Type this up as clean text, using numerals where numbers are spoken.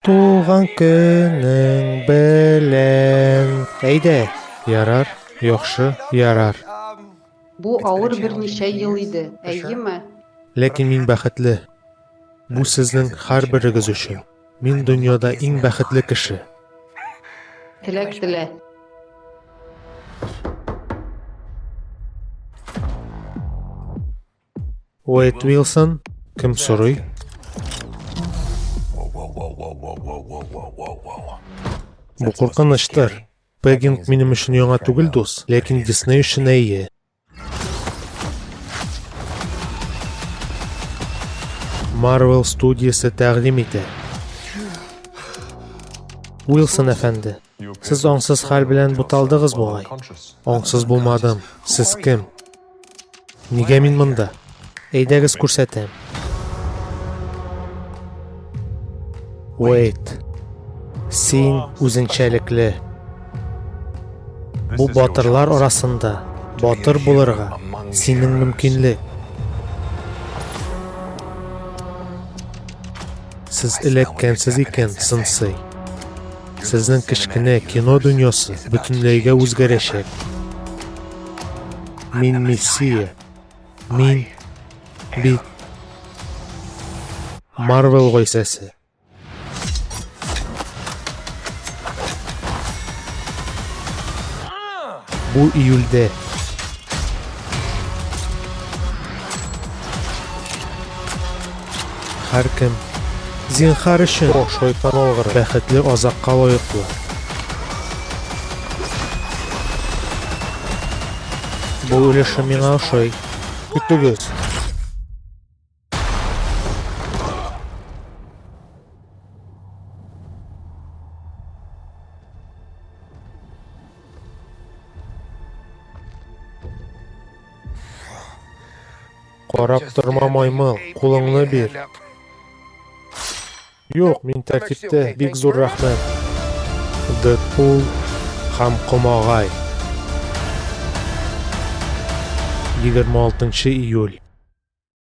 Туган көнең белән. Әйдә, ярар, яхшы, ярар. Бу авыр берничә ел иде, әйеме? Ләкин мин бәхетле. Бу сезнең һәрберегез өчен. Мин дөньяда иң бәхетле кеше. Теләк телә. Уэйд Уилсон, кем сорый? Бу куркыныштыр. Пеггинг минем өчен яңа түгел, дус, ләкин Дисней өчен әйе. Marvel студиясы тәкъдим итә. Уилсон әфәнде, сез аңсыз хәл белән буталдыгыз бугай. Аңсыз булмадым. Сез кем? Нигә мин монда? Әйдәгез күрсәтәм. Уэйд, син үзенчәлекле. Бу батырлар арасында батыр булырга синең мөмкинлек. Сез эләккәнсез икән, сынсый. Сезнең кечкенә кино дөньясы бөтенләйгә үзгәрәчәк. Мин Мессия. Мин бит Marvel гыйсасы. Бу июльдә. Һәркем зинһар өчен шайтан алгыр бәхетле азакка лаеклы. Бу өлеше миңа ошый. Көтегез. Карап торма маймыл, кулыңны бир. Юк, мин тәртиптә, бик зур рәхмәт. Дэдпул һәм Комагай. 26 июль